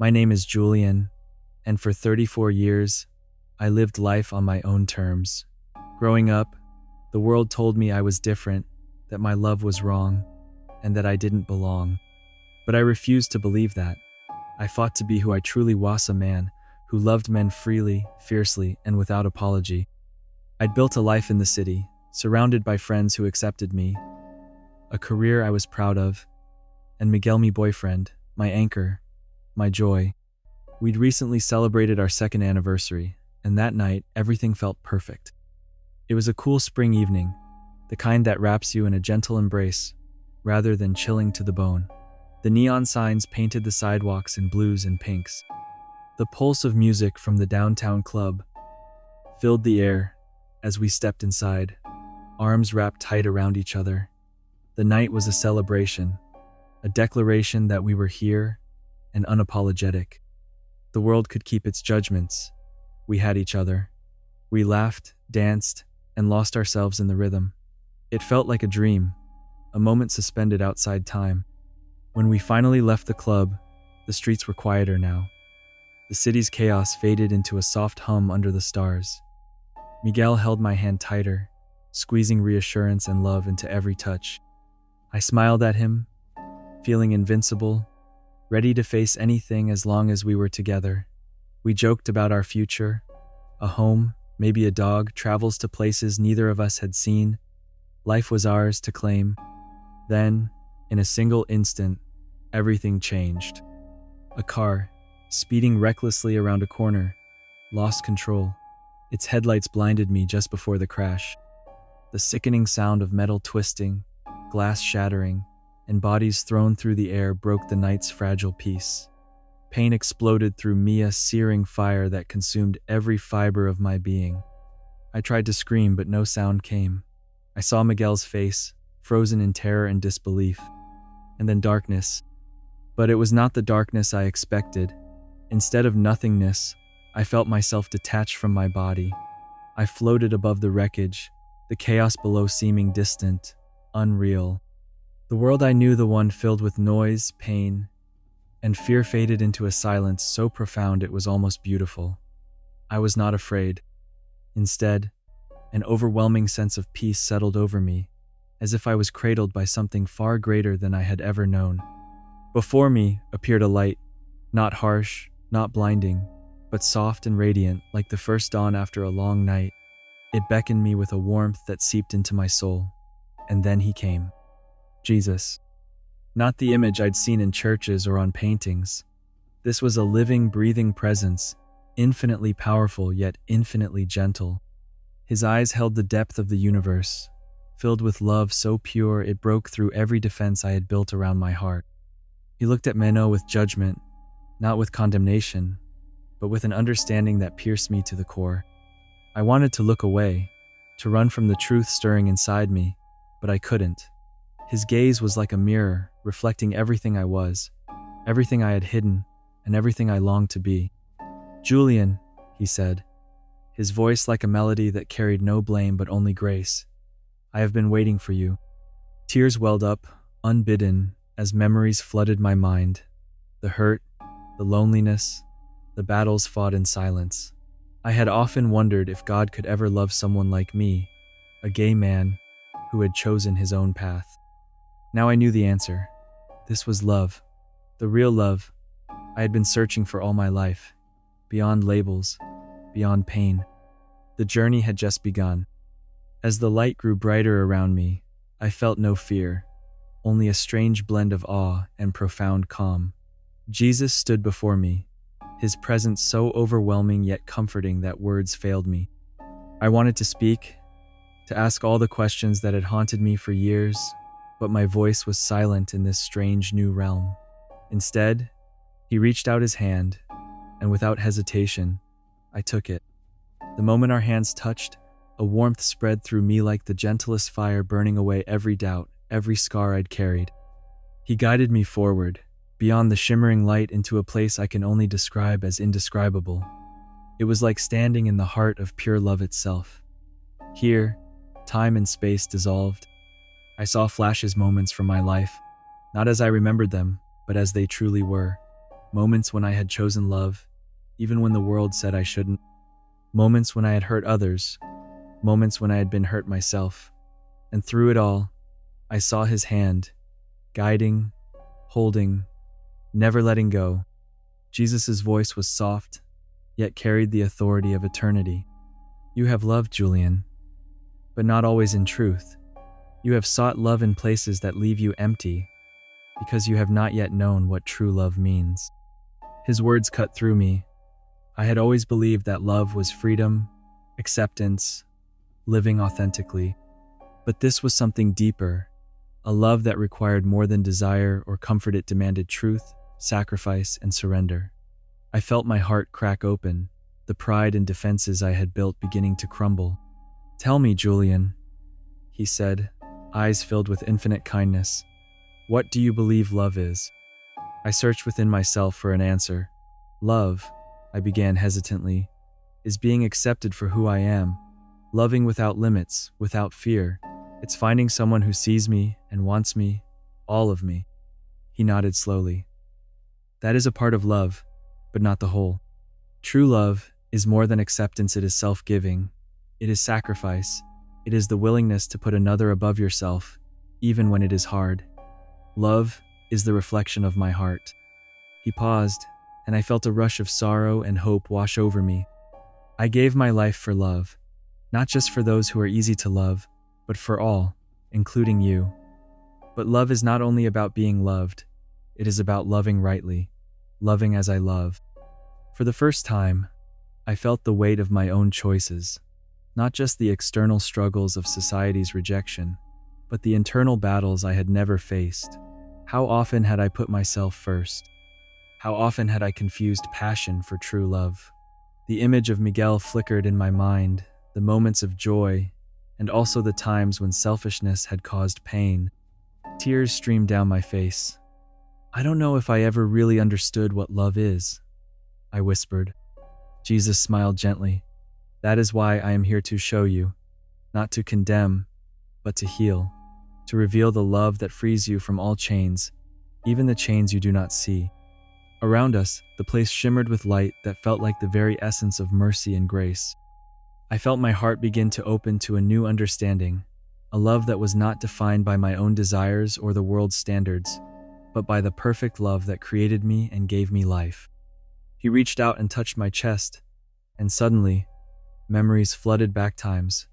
My name is Julian, and for 34 years, I lived life on my own terms. Growing up, the world told me I was different, that my love was wrong, and that I didn't belong. But I refused to believe that. I fought to be who I truly was, a man who loved men freely, fiercely, and without apology. I'd built a life in the city, surrounded by friends who accepted me, a career I was proud of, and Miguel, me boyfriend, my anchor, my joy. We'd recently celebrated our second anniversary, and that night, everything felt perfect. It was a cool spring evening, the kind that wraps you in a gentle embrace, rather than chilling to the bone. The neon signs painted the sidewalks in blues and pinks. The pulse of music from the downtown club filled the air as we stepped inside, arms wrapped tight around each other. The night was a celebration, a declaration that we were here and unapologetic. The world could keep its judgments. We had each other. We laughed, danced, and lost ourselves in the rhythm. It felt like a dream, a moment suspended outside time. When we finally left the club, the streets were quieter now. The city's chaos faded into a soft hum under the stars. Miguel held my hand tighter, squeezing reassurance and love into every touch. I smiled at him, feeling invincible, ready to face anything as long as we were together. We joked about our future, a home, maybe a dog, travels to places neither of us had seen. Life was ours to claim. Then, in a single instant, everything changed. A car, speeding recklessly around a corner, lost control. Its headlights blinded me just before the crash. The sickening sound of metal twisting, glass shattering, and bodies thrown through the air broke the night's fragile peace. Pain exploded through me, a searing fire that consumed every fiber of my being. I tried to scream, but no sound came. I saw Miguel's face, frozen in terror and disbelief. And then darkness. But it was not the darkness I expected. Instead of nothingness, I felt myself detached from my body. I floated above the wreckage, the chaos below seeming distant, unreal. The world I knew, the one filled with noise, pain, and fear, faded into a silence so profound it was almost beautiful. I was not afraid. Instead, an overwhelming sense of peace settled over me, as if I was cradled by something far greater than I had ever known. Before me appeared a light, not harsh, not blinding, but soft and radiant, like the first dawn after a long night. It beckoned me with a warmth that seeped into my soul. And then he came. Jesus. Not the image I'd seen in churches or on paintings. This was a living, breathing presence, infinitely powerful yet infinitely gentle. His eyes held the depth of the universe, filled with love so pure it broke through every defense I had built around my heart. He looked at Meno with judgment, not with condemnation, but with an understanding that pierced me to the core. I wanted to look away, to run from the truth stirring inside me, but I couldn't. His gaze was like a mirror, reflecting everything I was, everything I had hidden, and everything I longed to be. "Julian," he said, his voice like a melody that carried no blame but only grace. "I have been waiting for you." Tears welled up, unbidden, as memories flooded my mind. The hurt, the loneliness, the battles fought in silence. I had often wondered if God could ever love someone like me, a gay man who had chosen his own path. Now I knew the answer. This was love, the real love I had been searching for all my life, beyond labels, beyond pain. The journey had just begun. As the light grew brighter around me, I felt no fear, only a strange blend of awe and profound calm. Jesus stood before me, his presence so overwhelming yet comforting that words failed me. I wanted to speak, to ask all the questions that had haunted me for years, but my voice was silent in this strange new realm. Instead, he reached out his hand, and without hesitation, I took it. The moment our hands touched, a warmth spread through me like the gentlest fire, burning away every doubt, every scar I'd carried. He guided me forward, beyond the shimmering light, into a place I can only describe as indescribable. It was like standing in the heart of pure love itself. Here, time and space dissolved. I saw flashes, moments from my life, not as I remembered them, but as they truly were. moments when I had chosen love, even when the world said I shouldn't, moments when I had hurt others, moments when I had been hurt myself. And through it all, I saw his hand, guiding, holding, never letting go. Jesus' voice was soft, yet carried the authority of eternity. You have loved, Julian, but not always in truth. You have sought love in places that leave you empty, because you have not yet known what true love means. His words cut through me. I had always believed that love was freedom, acceptance, living authentically. But this was something deeper, a love that required more than desire or comfort. It demanded truth, sacrifice, and surrender. I felt my heart crack open, the pride and defenses I had built beginning to crumble. "Tell me, Julian," he said, eyes filled with infinite kindness. "What do you believe love is?" I searched within myself for an answer. "Love," I began hesitantly, "is being accepted for who I am, loving without limits, without fear. It's finding someone who sees me and wants me, all of me." He nodded slowly. "That is a part of love, but not the whole. True love is more than acceptance. It is self-giving. It is sacrifice. It is the willingness to put another above yourself, even when it is hard. Love is the reflection of my heart." He paused, and I felt a rush of sorrow and hope wash over me. I gave my life for love, not just for those who are easy to love, but for all, including you. But love is not only about being loved, it is about loving rightly, loving as I love. For the first time, I felt the weight of my own choices, not just the external struggles of society's rejection, but the internal battles I had never faced. How often had I put myself first? How often had I confused passion for true love? The image of Miguel flickered in my mind, the moments of joy, and also the times when selfishness had caused pain. Tears streamed down my face. "I don't know if I ever really understood what love is," I whispered. Jesus smiled gently. "That is why I am here to show you, not to condemn, but to heal, to reveal the love that frees you from all chains, even the chains you do not see." Around us, the place shimmered with light that felt like the very essence of mercy and grace. I felt my heart begin to open to a new understanding, a love that was not defined by my own desires or the world's standards, but by the perfect love that created me and gave me life. He reached out and touched my chest, and suddenly, memories flooded back, times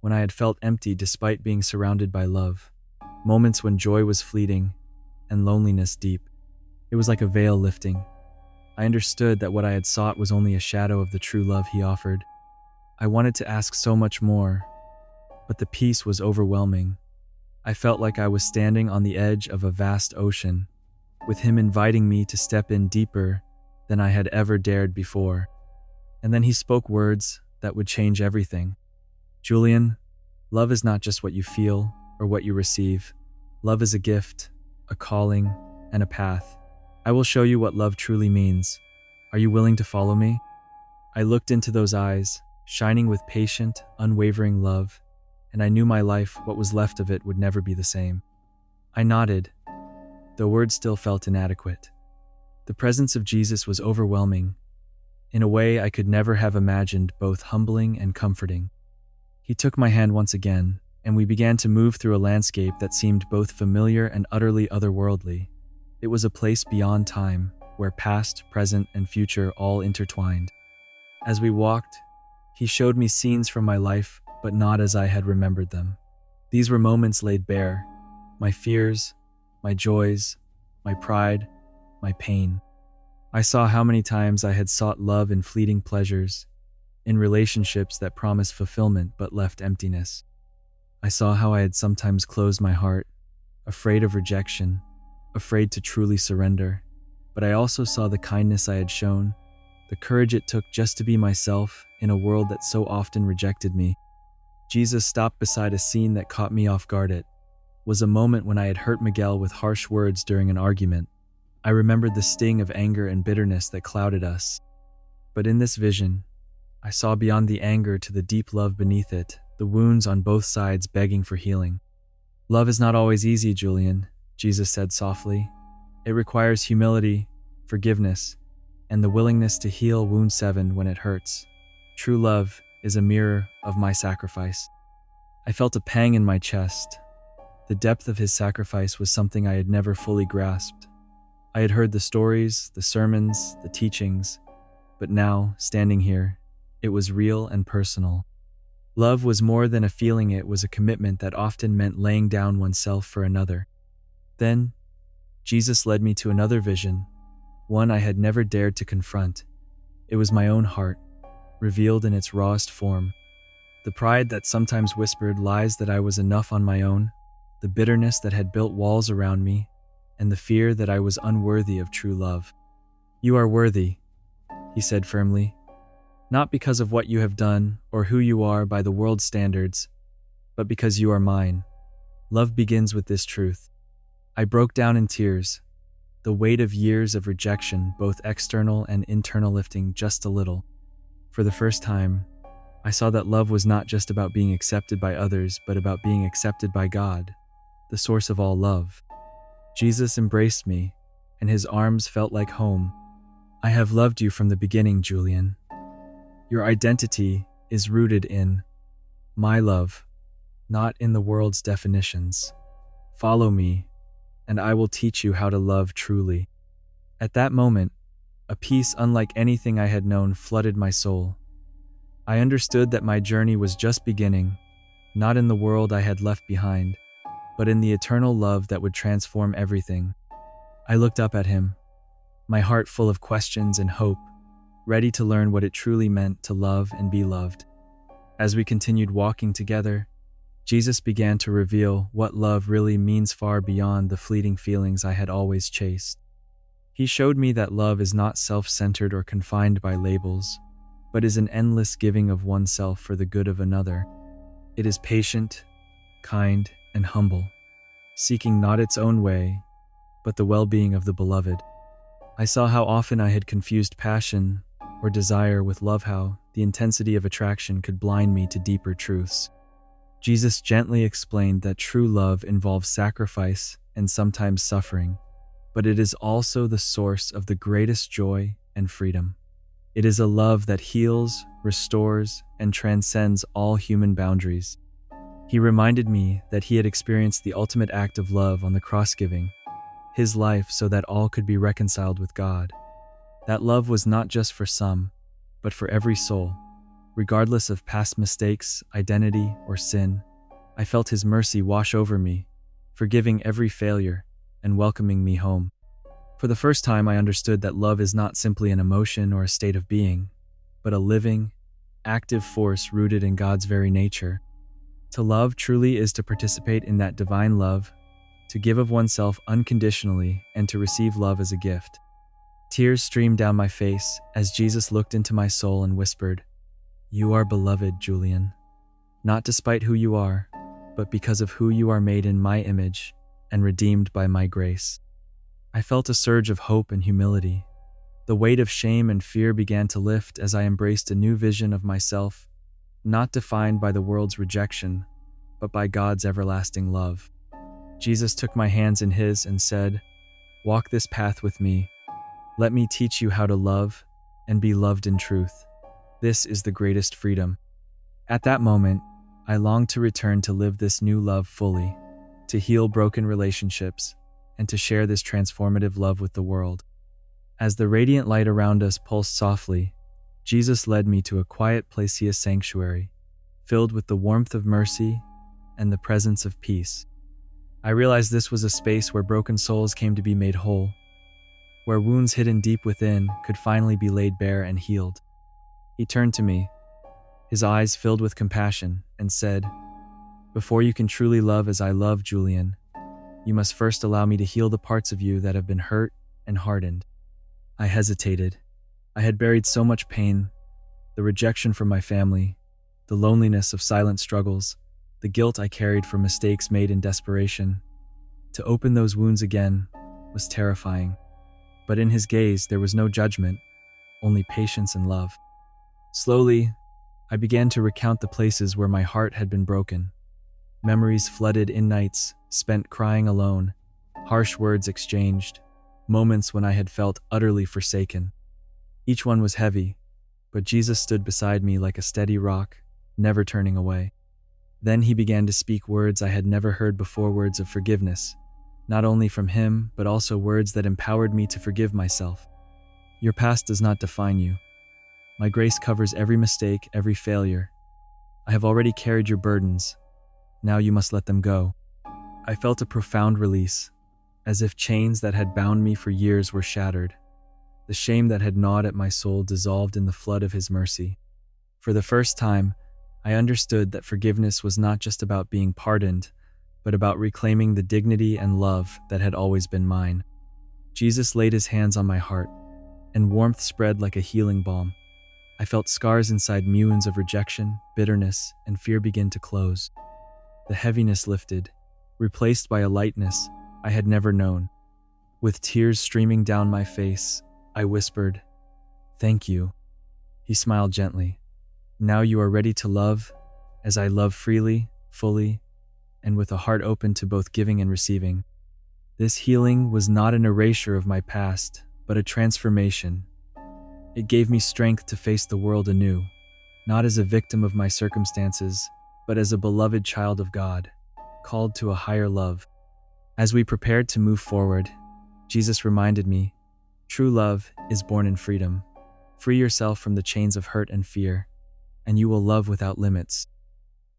when I had felt empty despite being surrounded by love, moments when joy was fleeting and loneliness deep. It was like a veil lifting. I understood that what I had sought was only a shadow of the true love he offered. I wanted to ask so much more, but the peace was overwhelming. I felt like I was standing on the edge of a vast ocean, with him inviting me to step in deeper than I had ever dared before. And then he spoke words that would change everything. "Julian, love is not just what you feel or what you receive. Love is a gift, a calling, and a path. I will show you what love truly means. Are you willing to follow me?" I looked into those eyes, shining with patient, unwavering love, and I knew my life, what was left of it, would never be the same. I nodded, though words still felt inadequate. The presence of Jesus was overwhelming, in a way I could never have imagined, both humbling and comforting. He took my hand once again, and we began to move through a landscape that seemed both familiar and utterly otherworldly. It was a place beyond time, where past, present, and future all intertwined. As we walked, he showed me scenes from my life, but not as I had remembered them. These were moments laid bare, my fears, my joys, my pride, my pain. I saw how many times I had sought love in fleeting pleasures, in relationships that promised fulfillment but left emptiness. I saw how I had sometimes closed my heart, afraid of rejection, afraid to truly surrender. But I also saw the kindness I had shown, the courage it took just to be myself in a world that so often rejected me. Jesus stopped beside a scene that caught me off guard. It was a moment when I had hurt Miguel with harsh words during an argument. I remembered the sting of anger and bitterness that clouded us. But in this vision, I saw beyond the anger to the deep love beneath it, the wounds on both sides begging for healing. "Love is not always easy, Julian," Jesus said softly. "It requires humility, forgiveness, and the willingness to heal wound 7 when it hurts. True love is a mirror of my sacrifice. I felt a pang in my chest. The depth of his sacrifice was something I had never fully grasped. I had heard the stories, the sermons, the teachings, but now, standing here, it was real and personal. Love was more than a feeling, it was a commitment that often meant laying down oneself for another. Then, Jesus led me to another vision, one I had never dared to confront. It was my own heart, revealed in its rawest form. The pride that sometimes whispered lies that I was enough on my own, the bitterness that had built walls around me, and the fear that I was unworthy of true love. "You are worthy," he said firmly, "not because of what you have done or who you are by the world's standards, but because you are mine." Love begins with this truth. I broke down in tears, the weight of years of rejection, both external and internal, lifting just a little. For the first time, I saw that love was not just about being accepted by others, but about being accepted by God, the source of all love. Jesus embraced me, and his arms felt like home. "I have loved you from the beginning, Julian. Your identity is rooted in my love, not in the world's definitions. Follow me, and I will teach you how to love truly." At that moment, a peace unlike anything I had known flooded my soul. I understood that my journey was just beginning, not in the world I had left behind, but in the eternal love that would transform everything. I looked up at him, my heart full of questions and hope, ready to learn what it truly meant to love and be loved. As we continued walking together, Jesus began to reveal what love really means far beyond the fleeting feelings I had always chased. He showed me that love is not self-centered or confined by labels, but is an endless giving of oneself for the good of another. It is patient, kind, and humble, seeking not its own way, but the well-being of the beloved. I saw how often I had confused passion or desire with love, how the intensity of attraction could blind me to deeper truths. Jesus gently explained that true love involves sacrifice and sometimes suffering, but it is also the source of the greatest joy and freedom. It is a love that heals, restores, and transcends all human boundaries. He reminded me that he had experienced the ultimate act of love on the cross, giving his life so that all could be reconciled with God. That love was not just for some, but for every soul. Regardless of past mistakes, identity, or sin, I felt his mercy wash over me, forgiving every failure and welcoming me home. For the first time, I understood that love is not simply an emotion or a state of being, but a living, active force rooted in God's very nature. To love truly is to participate in that divine love, to give of oneself unconditionally, and to receive love as a gift. Tears streamed down my face as Jesus looked into my soul and whispered, "You are beloved, Julian, not despite who you are, but because of who you are, made in my image and redeemed by my grace." I felt a surge of hope and humility. The weight of shame and fear began to lift as I embraced a new vision of myself, not defined by the world's rejection, but by God's everlasting love. Jesus took my hands in his and said, "Walk this path with me. Let me teach you how to love and be loved in truth. This is the greatest freedom." At that moment, I longed to return to live this new love fully, to heal broken relationships, and to share this transformative love with the world. As the radiant light around us pulsed softly, Jesus led me to a quiet place, a sanctuary, filled with the warmth of mercy and the presence of peace. I realized this was a space where broken souls came to be made whole, where wounds hidden deep within could finally be laid bare and healed. He turned to me, his eyes filled with compassion, and said, "Before you can truly love as I love, Julian, you must first allow me to heal the parts of you that have been hurt and hardened." I hesitated. I had buried so much pain, the rejection from my family, the loneliness of silent struggles, the guilt I carried for mistakes made in desperation. To open those wounds again was terrifying. But in his gaze, there was no judgment, only patience and love. Slowly, I began to recount the places where my heart had been broken. Memories flooded in, nights spent crying alone, harsh words exchanged, moments when I had felt utterly forsaken. Each one was heavy, but Jesus stood beside me like a steady rock, never turning away. Then he began to speak words I had never heard before, words of forgiveness, not only from him, but also words that empowered me to forgive myself. Your past does not define you. My grace covers every mistake, every failure. I have already carried your burdens. Now you must let them go. I felt a profound release, as if chains that had bound me for years were shattered. The shame that had gnawed at my soul dissolved in the flood of his mercy. For the first time, I understood that forgiveness was not just about being pardoned, but about reclaiming the dignity and love that had always been mine. Jesus laid his hands on my heart, and warmth spread like a healing balm. I felt scars inside, wounds of rejection, bitterness, and fear begin to close. The heaviness lifted, replaced by a lightness I had never known. With tears streaming down my face, I whispered, "Thank you." He smiled gently. "Now you are ready to love, as I love freely, fully, and with a heart open to both giving and receiving." This healing was not an erasure of my past, but a transformation. It gave me strength to face the world anew, not as a victim of my circumstances, but as a beloved child of God, called to a higher love. As we prepared to move forward, Jesus reminded me, "True love is born in freedom. Free yourself from the chains of hurt and fear, and you will love without limits."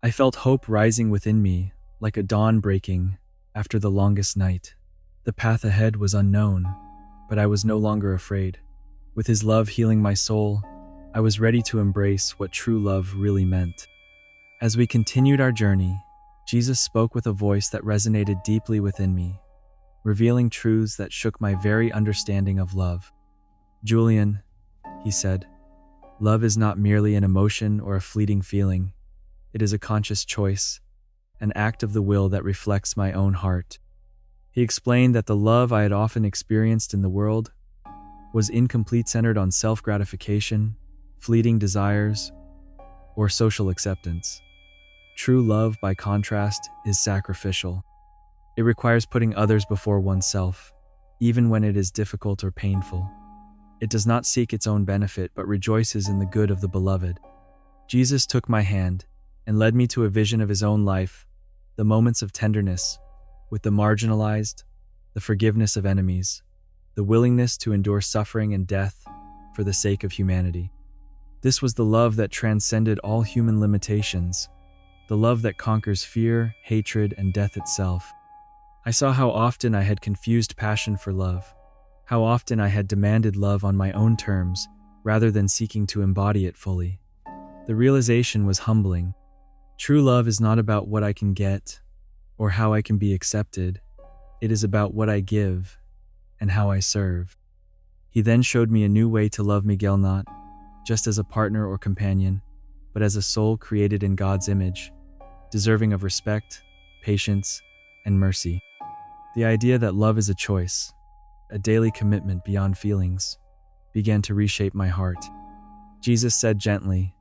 I felt hope rising within me, like a dawn breaking after the longest night. The path ahead was unknown, but I was no longer afraid. With his love healing my soul, I was ready to embrace what true love really meant. As we continued our journey, Jesus spoke with a voice that resonated deeply within me, revealing truths that shook my very understanding of love. "Julian," he said, "love is not merely an emotion or a fleeting feeling. It is a conscious choice, an act of the will that reflects my own heart." He explained that the love I had often experienced in the world was incomplete, centered on self-gratification, fleeting desires, or social acceptance. True love, by contrast, is sacrificial. It requires putting others before oneself, even when it is difficult or painful. It does not seek its own benefit, but rejoices in the good of the beloved. Jesus took my hand and led me to a vision of his own life, the moments of tenderness with the marginalized, the forgiveness of enemies, the willingness to endure suffering and death for the sake of humanity. This was the love that transcended all human limitations, the love that conquers fear, hatred, and death itself. I saw how often I had confused passion for love, how often I had demanded love on my own terms rather than seeking to embody it fully. The realization was humbling. True love is not about what I can get or how I can be accepted. It is about what I give and how I serve. He then showed me a new way to love Miguel, not just as a partner or companion, but as a soul created in God's image, deserving of respect, patience, and mercy. The idea that love is a choice, a daily commitment beyond feelings, began to reshape my heart. Jesus said gently,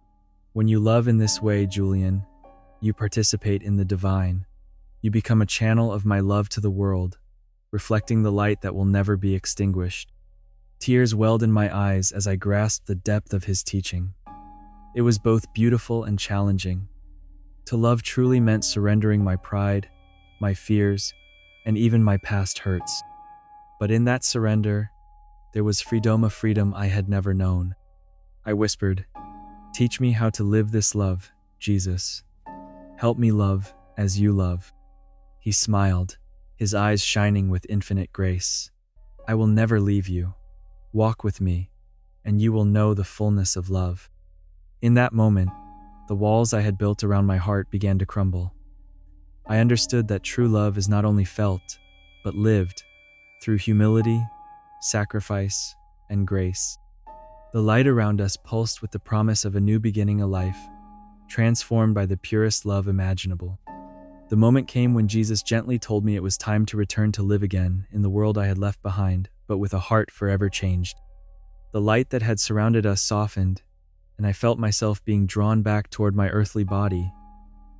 "When you love in this way, Julian, you participate in the divine. You become a channel of my love to the world, reflecting the light that will never be extinguished." Tears welled in my eyes as I grasped the depth of his teaching. It was both beautiful and challenging. To love truly meant surrendering my pride, my fears, and even my past hurts. But in that surrender, there was freedom, a freedom I had never known. I whispered, "Teach me how to live this love, Jesus. Help me love as you love." He smiled, his eyes shining with infinite grace. "I will never leave you. Walk with me, and you will know the fullness of love." In that moment, the walls I had built around my heart began to crumble. I understood that true love is not only felt, but lived, through humility, sacrifice, and grace. The light around us pulsed with the promise of a new beginning, a life transformed by the purest love imaginable. The moment came when Jesus gently told me it was time to return to live again in the world I had left behind, but with a heart forever changed. The light that had surrounded us softened, and I felt myself being drawn back toward my earthly body.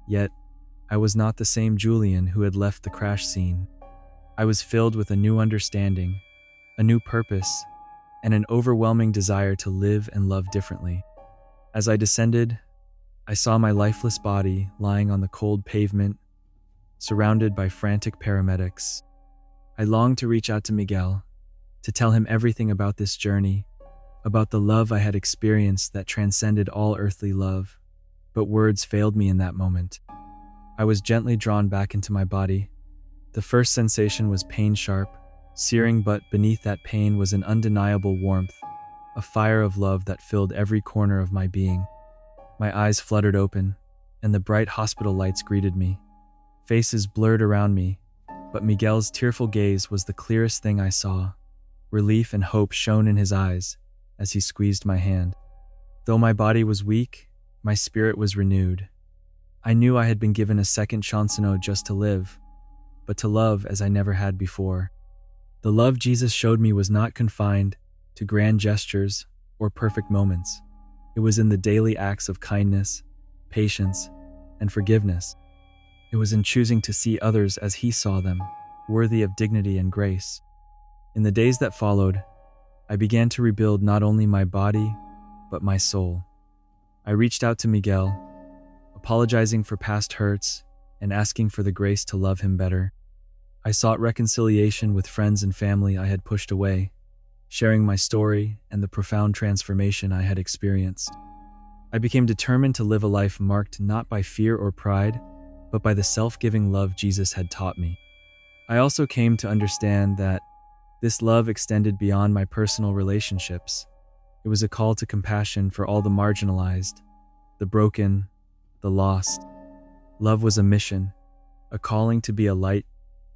Yet, I was not the same Julian who had left the crash scene. I was filled with a new understanding, a new purpose, and an overwhelming desire to live and love differently. As I descended, I saw my lifeless body lying on the cold pavement, surrounded by frantic paramedics. I longed to reach out to Miguel, to tell him everything about this journey, about the love I had experienced that transcended all earthly love, but words failed me in that moment. I was gently drawn back into my body. The first sensation was pain-sharp, searing, but beneath that pain was an undeniable warmth, a fire of love that filled every corner of my being. My eyes fluttered open, and the bright hospital lights greeted me. Faces blurred around me, but Miguel's tearful gaze was the clearest thing I saw. Relief and hope shone in his eyes as he squeezed my hand. Though my body was weak, my spirit was renewed. I knew I had been given a second chance not just to live, but to love as I never had before. The love Jesus showed me was not confined to grand gestures or perfect moments. It was in the daily acts of kindness, patience, and forgiveness. It was in choosing to see others as he saw them, worthy of dignity and grace. In the days that followed, I began to rebuild not only my body, but my soul. I reached out to Miguel, apologizing for past hurts and asking for the grace to love him better. I sought reconciliation with friends and family I had pushed away, sharing my story and the profound transformation I had experienced. I became determined to live a life marked not by fear or pride, but by the self-giving love Jesus had taught me. I also came to understand that this love extended beyond my personal relationships. It was a call to compassion for all the marginalized, the broken, the lost. Love was a mission, a calling to be a light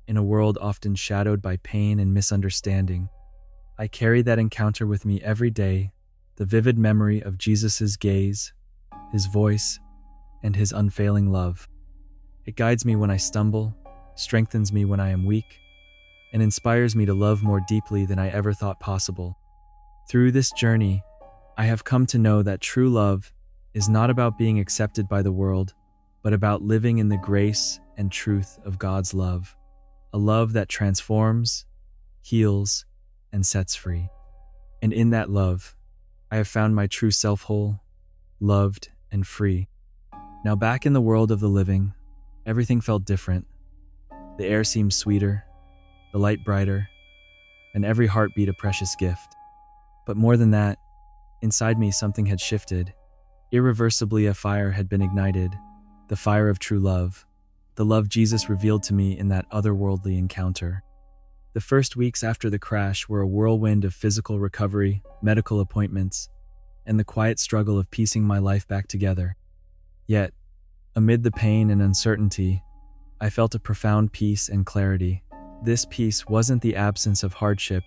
in a world often shadowed by pain and misunderstanding. I carry that encounter with me every day, the vivid memory of Jesus' gaze, his voice, and his unfailing love. It guides me when I stumble, strengthens me when I am weak, and inspires me to love more deeply than I ever thought possible. Through this journey, I have come to know that true love is not about being accepted by the world, but about living in the grace and truth of God's love, a love that transforms, heals, and sets free. And in that love, I have found my true self whole, loved, and free. Now back in the world of the living, everything felt different. The air seemed sweeter, the light brighter, and every heartbeat a precious gift. But more than that, inside me something had shifted. Irreversibly, a fire had been ignited, the fire of true love, the love Jesus revealed to me in that otherworldly encounter. The first weeks after the crash were a whirlwind of physical recovery, medical appointments, and the quiet struggle of piecing my life back together. Yet, amid the pain and uncertainty, I felt a profound peace and clarity. This peace wasn't the absence of hardship,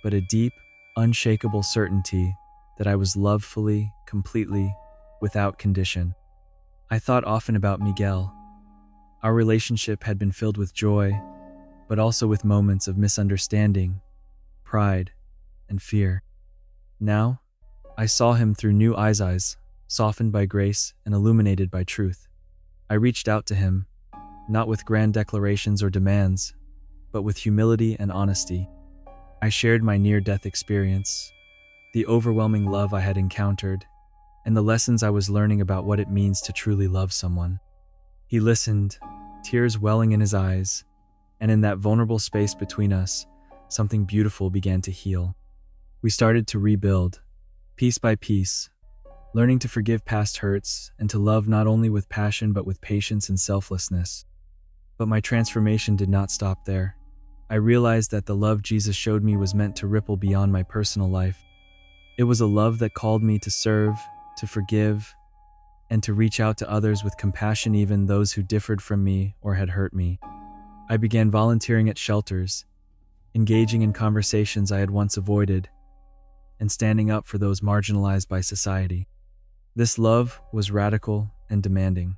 but a deep, unshakable certainty that I was loved fully, completely, without condition. I thought often about Miguel. Our relationship had been filled with joy, but also with moments of misunderstanding, pride, and fear. Now, I saw him through new eyes, softened by grace and illuminated by truth. I reached out to him, not with grand declarations or demands, but with humility and honesty. I shared my near-death experience, the overwhelming love I had encountered, and the lessons I was learning about what it means to truly love someone. He listened, tears welling in his eyes, and in that vulnerable space between us, something beautiful began to heal. We started to rebuild, piece by piece, learning to forgive past hurts and to love not only with passion but with patience and selflessness. But my transformation did not stop there. I realized that the love Jesus showed me was meant to ripple beyond my personal life. It was a love that called me to serve, to forgive, and to reach out to others with compassion, even those who differed from me or had hurt me. I began volunteering at shelters, engaging in conversations I had once avoided, and standing up for those marginalized by society. This love was radical and demanding.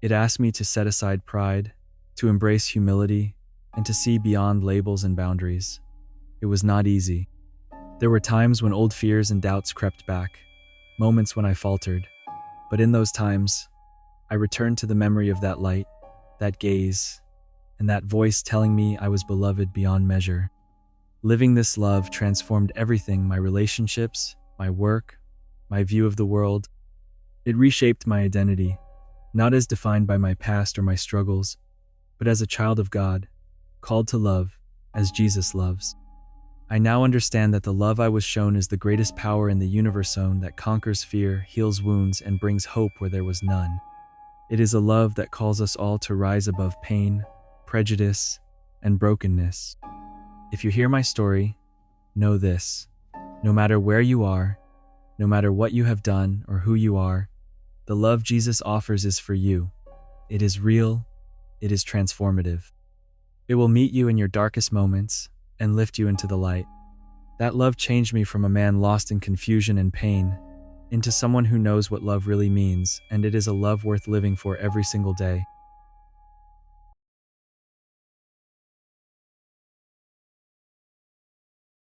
It asked me to set aside pride, to embrace humility, and to see beyond labels and boundaries. It was not easy. There were times when old fears and doubts crept back, moments when I faltered. But in those times, I returned to the memory of that light, that gaze, and that voice telling me I was beloved beyond measure. Living this love transformed everything: my relationships, my work, my view of the world. It reshaped my identity, not as defined by my past or my struggles, but as a child of God, called to love as Jesus loves. I now understand that the love I was shown is the greatest power in the universe, that conquers fear, heals wounds, and brings hope where there was none. It is a love that calls us all to rise above pain, prejudice, and brokenness. If you hear my story, know this: no matter where you are, no matter what you have done or who you are, the love Jesus offers is for you. It is real, it is transformative. It will meet you in your darkest moments and lift you into the light. That love changed me from a man lost in confusion and pain into someone who knows what love really means, and it is a love worth living for every single day.